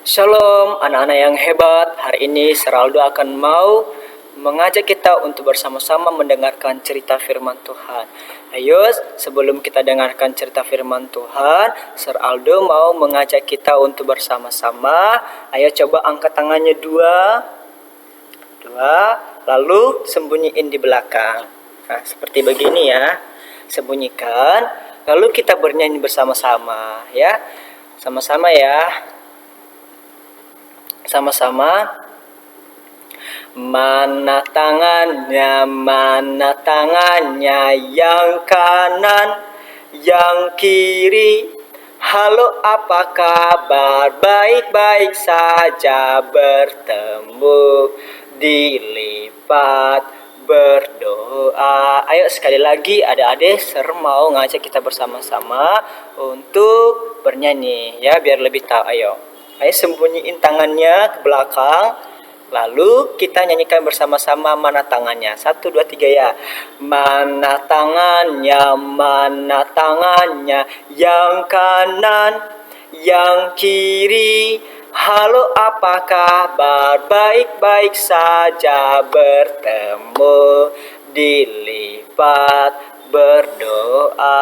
Shalom anak-anak yang hebat. Hari ini Seraldo akan mau mengajak kita untuk bersama-sama mendengarkan cerita firman Tuhan. Ayo, sebelum kita dengarkan cerita firman Tuhan, Seraldo mau mengajak kita untuk bersama-sama. Ayo coba angkat tangannya dua, lalu sembunyiin di belakang. Nah, seperti begini ya. Sembunyikan, lalu kita bernyanyi bersama-sama ya. Sama-sama ya. Sama-sama. Mana tangannya yang kanan, yang kiri. Halo, apa kabar? Baik-baik saja, bertemu, dilipat, berdoa. Ayo sekali lagi, adik-adik mau ngajak kita bersama-sama untuk bernyanyi ya, biar lebih tahu. Ayo sembunyiin tangannya ke belakang. Lalu kita nyanyikan bersama-sama mana tangannya. 1, 2, 3 ya. Mana tangannya yang kanan, yang kiri. Halo, apa kabar? Baik-baik saja, bertemu, dilipat, berdoa.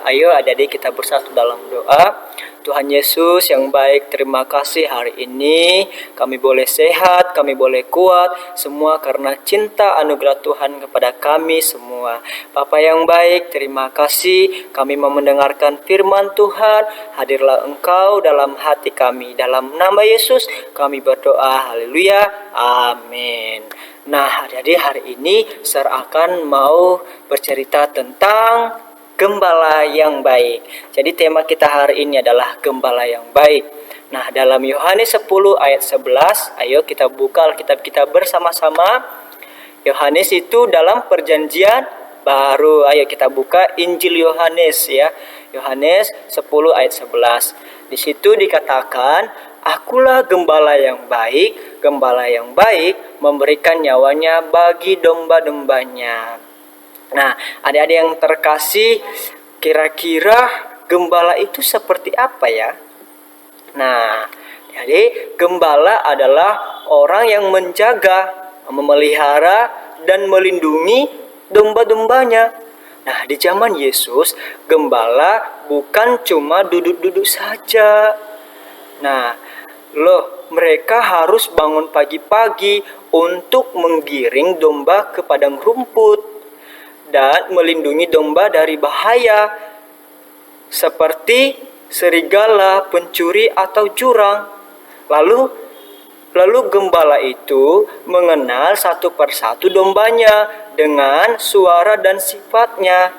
Ayo adik-adik kita bersatu dalam doa. Tuhan Yesus yang baik, terima kasih hari ini kami boleh sehat, kami boleh kuat, semua karena cinta anugerah Tuhan kepada kami semua. Bapa yang baik, terima kasih kami mau mendengarkan firman Tuhan. Hadirlah Engkau dalam hati kami. Dalam nama Yesus kami berdoa, haleluya, amin. Nah, jadi hari ini Sir akan mau bercerita tentang gembala yang baik. Jadi tema kita hari ini adalah gembala yang baik. Nah, dalam Yohanes 10 ayat 11, ayo kita buka Alkitab kita bersama-sama. Yohanes itu dalam perjanjian baru. Ayo kita buka Injil Yohanes ya. Yohanes 10 ayat 11. Di situ dikatakan, akulah gembala yang baik. Gembala yang baik memberikan nyawanya bagi domba-dombanya. Nah, adik-adik yang terkasih, kira-kira gembala itu seperti apa ya? Nah, jadi gembala adalah orang yang menjaga, memelihara, dan melindungi domba-dombanya. Nah, di zaman Yesus, gembala bukan cuma duduk-duduk saja. Nah, mereka harus bangun pagi-pagi untuk menggiring domba ke padang rumput dan melindungi domba dari bahaya seperti serigala, pencuri, atau jurang. Lalu gembala itu mengenal satu persatu dombanya dengan suara dan sifatnya.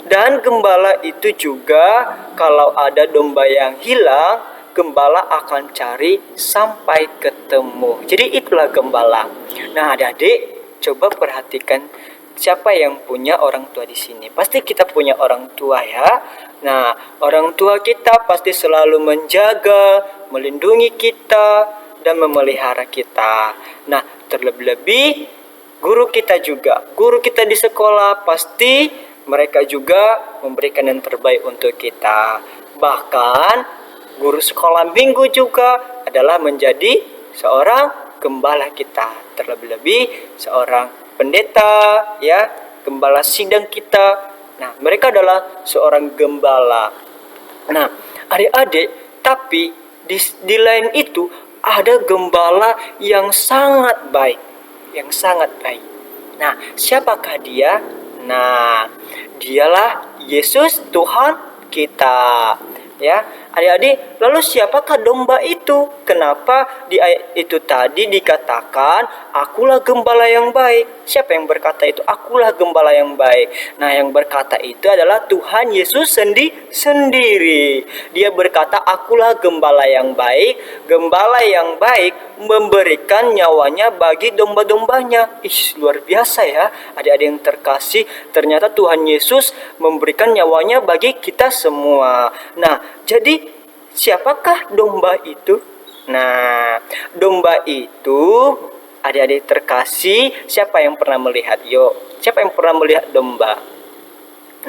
Dan gembala itu juga kalau ada domba yang hilang, gembala akan cari sampai ketemu. Jadi itulah gembala. Nah, adik-adik coba perhatikan, siapa yang punya orang tua di sini? Pasti kita punya orang tua ya. Nah, orang tua kita pasti selalu menjaga, melindungi kita, dan memelihara kita. Nah, terlebih-lebih guru kita juga. Guru kita di sekolah pasti mereka juga memberikan yang terbaik untuk kita. Bahkan guru sekolah minggu juga adalah menjadi seorang gembala kita. Terlebih-lebih seorang pendeta ya, gembala sidang kita. Nah, mereka adalah seorang gembala. Nah, adik-adik, tapi di lain itu ada gembala yang sangat baik, Nah, siapakah dia? Nah, dialah Yesus Tuhan kita. Ya, adik-adik, lalu siapakah domba itu? Kenapa di ayat itu tadi dikatakan, akulah gembala yang baik? Siapa yang berkata itu? Akulah gembala yang baik. Nah, yang berkata itu adalah Tuhan Yesus sendiri. Dia berkata, akulah gembala yang baik. Gembala yang baik memberikan nyawanya bagi domba-dombanya. Luar biasa ya, adik-adik yang terkasih. Ternyata Tuhan Yesus memberikan nyawanya bagi kita semua. Nah, jadi siapakah domba itu? Nah, domba itu, adik-adik terkasih, siapa yang pernah melihat? Yuk, siapa yang pernah melihat domba?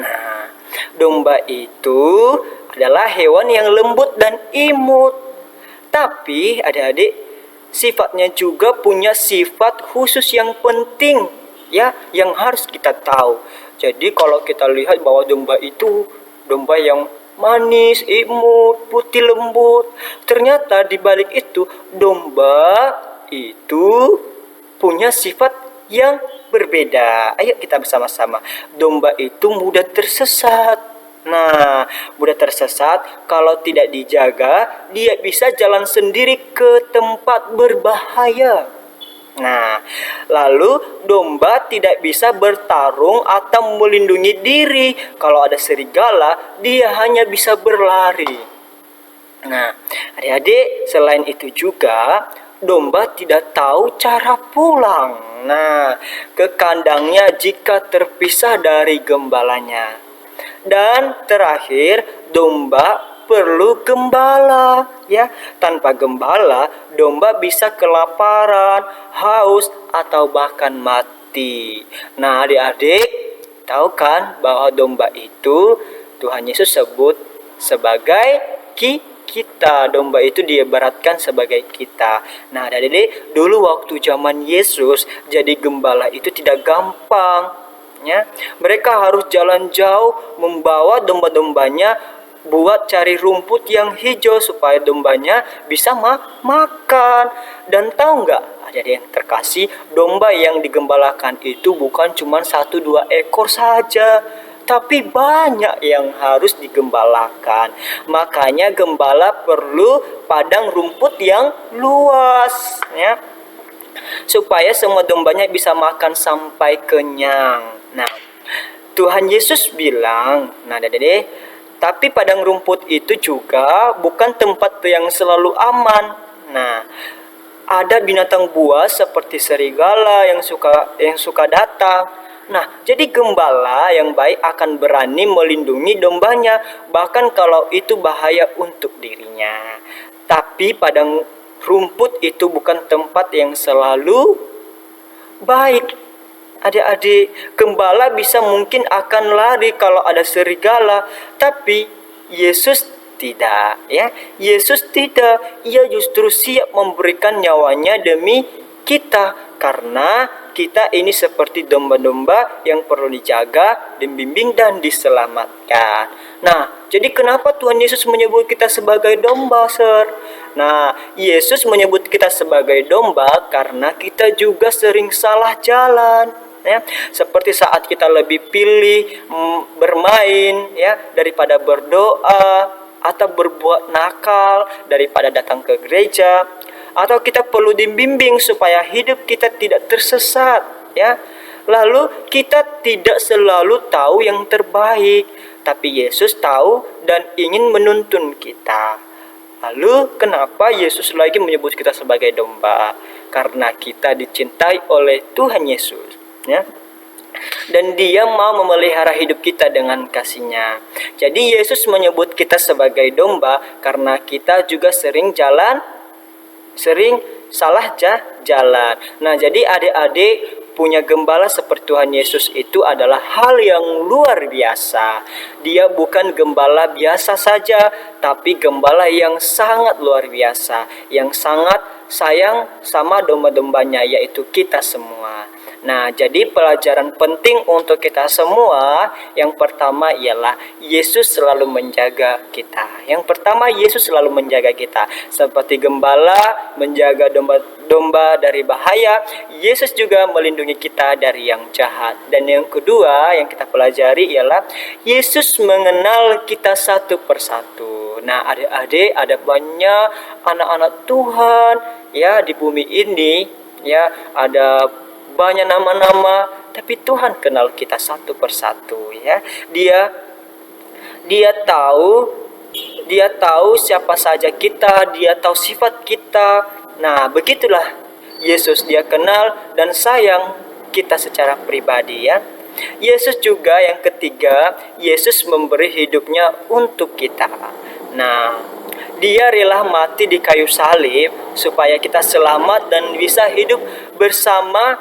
Nah, domba itu adalah hewan yang lembut dan imut. Tapi adik-adik, sifatnya juga punya sifat khusus yang penting, ya, yang harus kita tahu. Jadi kalau kita lihat bahwa domba itu domba yang manis, imut, putih lembut, ternyata di balik itu domba itu punya sifat yang berbeda. Ayo kita bersama-sama. Domba itu mudah tersesat. Nah, mudah tersesat kalau tidak dijaga, dia bisa jalan sendiri ke tempat berbahaya. Nah, lalu domba tidak bisa bertarung atau melindungi diri. Kalau ada serigala, dia hanya bisa berlari. Nah, adik-adik, selain itu juga domba tidak tahu cara pulang. Nah, ke kandangnya jika terpisah dari gembalanya. Dan terakhir, domba perlu gembala, ya. Tanpa gembala, domba bisa kelaparan, haus, atau bahkan mati. Nah, adik-adik, tahu kan bahwa domba itu Tuhan Yesus sebut sebagai kita. Domba itu diibaratkan sebagai kita. Nah, adik-adik, dulu waktu zaman Yesus jadi gembala itu tidak gampang. Ya, mereka harus jalan jauh membawa domba-dombanya buat cari rumput yang hijau supaya dombanya bisa makan. Dan tahu nggak, ada yang terkasih, domba yang digembalakan itu bukan cuma 1-2 ekor saja, tapi banyak yang harus digembalakan. Makanya gembala perlu padang rumput yang luas, ya, supaya semua dombanya bisa makan sampai kenyang. Nah, Tuhan Yesus bilang, nah adik-adik, tapi padang rumput itu juga bukan tempat yang selalu aman. Nah, ada binatang buas seperti serigala yang suka datang. Nah, jadi gembala yang baik akan berani melindungi dombanya, bahkan kalau itu bahaya untuk dirinya. Tapi padang rumput itu bukan tempat yang selalu baik. Adik-adik, gembala bisa mungkin akan lari kalau ada serigala, tapi Yesus tidak, ya. Yesus tidak. Ia justru siap memberikan nyawanya demi kita, karena kita ini seperti domba-domba yang perlu dijaga, dibimbing, dan diselamatkan. Nah, jadi kenapa Tuhan Yesus menyebut kita sebagai domba, Sir? Nah, Yesus menyebut kita sebagai domba karena kita juga sering salah jalan, ya. Seperti saat kita lebih pilih bermain, ya, daripada berdoa, atau berbuat nakal daripada datang ke gereja. Atau kita perlu dibimbing supaya hidup kita tidak tersesat, ya. Lalu kita tidak selalu tahu yang terbaik, tapi Yesus tahu dan ingin menuntun kita. Lalu kenapa Yesus lagi menyebut kita sebagai domba? Karena kita dicintai oleh Tuhan Yesus, ya. Dan Dia mau memelihara hidup kita dengan kasih-Nya. Jadi Yesus menyebut kita sebagai domba karena kita juga sering salah jalan. Nah, jadi adik-adik, punya gembala seperti Tuhan Yesus itu adalah hal yang luar biasa. Dia bukan gembala biasa saja, tapi gembala yang sangat luar biasa, yang sangat sayang sama domba-dombanya, yaitu kita semua. Nah, jadi pelajaran penting untuk kita semua, yang pertama ialah Yesus selalu menjaga kita. Yang pertama, Yesus selalu menjaga kita. Seperti gembala menjaga domba dari bahaya, Yesus juga melindungi kita dari yang jahat. Dan yang kedua yang kita pelajari ialah Yesus mengenal kita satu persatu. Nah, adik-adik, ada banyak anak-anak Tuhan, ya, di bumi ini, ya, ada banyak nama-nama, tapi Tuhan kenal kita satu persatu, ya. Dia tahu siapa saja kita, Dia tahu sifat kita. Nah, begitulah Yesus, Dia kenal dan sayang kita secara pribadi, ya. Yesus juga yang ketiga, Yesus memberi hidupnya untuk kita. Nah, Dia rela mati di kayu salib supaya kita selamat dan bisa hidup bersama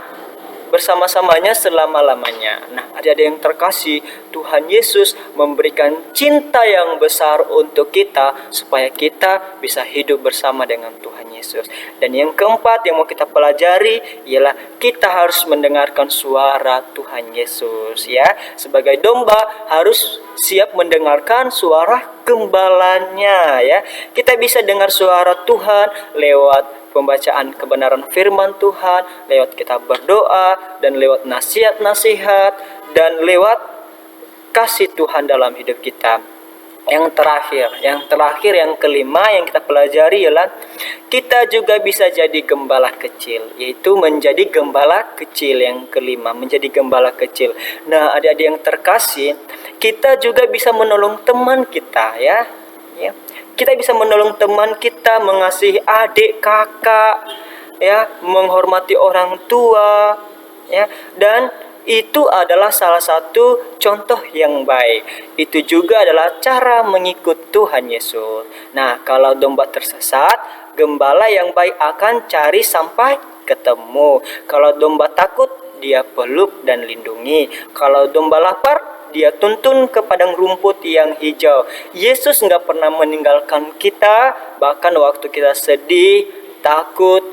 bersama-samanya selama-lamanya. Nah, ada yang terkasih, Tuhan Yesus memberikan cinta yang besar untuk kita supaya kita bisa hidup bersama dengan Tuhan Yesus. Dan yang keempat yang mau kita pelajari ialah kita harus mendengarkan suara Tuhan Yesus ya. Sebagai domba harus siap mendengarkan suara gembalanya ya. Kita bisa dengar suara Tuhan lewat pembacaan kebenaran firman Tuhan, lewat kita berdoa, dan lewat nasihat-nasihat, dan lewat kasih Tuhan dalam hidup kita. Yang terakhir, yang kelima yang kita pelajari ialah kita juga bisa jadi gembala kecil, yaitu menjadi gembala kecil. Yang kelima, menjadi gembala kecil. Nah, adik-adik yang terkasih, kita juga bisa menolong teman kita ya. Kita bisa menolong teman kita, mengasihi adik, kakak, ya, menghormati orang tua, ya, dan itu adalah salah satu contoh yang baik. Itu juga adalah cara mengikut Tuhan Yesus. Nah, kalau domba tersesat, gembala yang baik akan cari sampai ketemu. Kalau domba takut, dia peluk dan lindungi. Kalau domba lapar, dia tuntun ke padang rumput yang hijau. Yesus nggak pernah meninggalkan kita, bahkan waktu kita sedih, takut,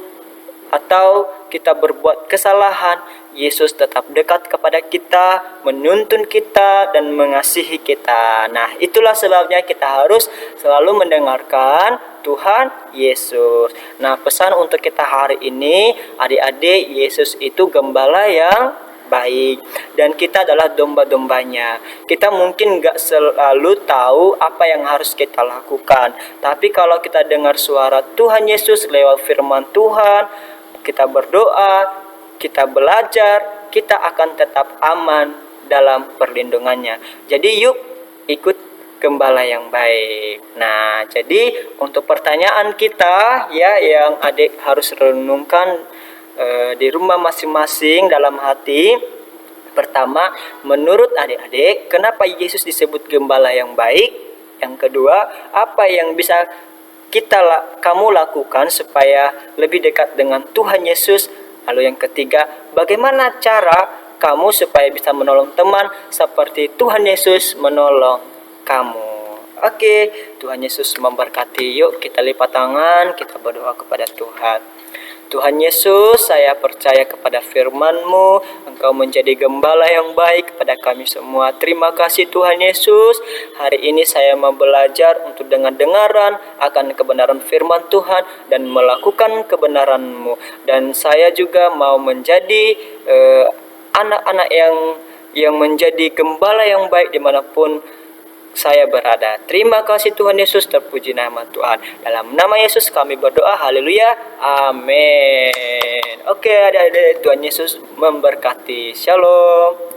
atau kita berbuat kesalahan, Yesus tetap dekat kepada kita, menuntun kita, dan mengasihi kita. Nah, itulah sebabnya kita harus selalu mendengarkan Tuhan Yesus. Nah, pesan untuk kita hari ini, adik-adik, Yesus itu gembala yang baik, dan kita adalah domba-dombanya. Kita mungkin gak selalu tahu apa yang harus kita lakukan, tapi kalau kita dengar suara Tuhan Yesus lewat firman Tuhan, kita berdoa, kita belajar, kita akan tetap aman dalam perlindungannya. Jadi yuk ikut gembala yang baik. Nah, jadi untuk pertanyaan kita ya, yang adik harus renungkan di rumah masing-masing dalam hati. Pertama, menurut adik-adik, kenapa Yesus disebut gembala yang baik? Yang kedua, apa yang bisa kamu lakukan supaya lebih dekat dengan Tuhan Yesus? Lalu yang ketiga, bagaimana cara kamu supaya bisa menolong teman seperti Tuhan Yesus menolong kamu? Oke, Tuhan Yesus memberkati. Yuk kita lipat tangan, kita berdoa kepada Tuhan. Tuhan Yesus, saya percaya kepada firman-Mu, Engkau menjadi gembala yang baik kepada kami semua. Terima kasih Tuhan Yesus. Hari ini saya mau belajar untuk dengar-dengaran akan kebenaran firman Tuhan dan melakukan kebenaran-Mu. Dan saya juga mau menjadi anak-anak yang menjadi gembala yang baik dimanapun saya berada. Terima kasih Tuhan Yesus, terpuji nama Tuhan. Dalam nama Yesus kami berdoa, haleluya, amin. Oke, adik-adik, Tuhan Yesus memberkati. Shalom.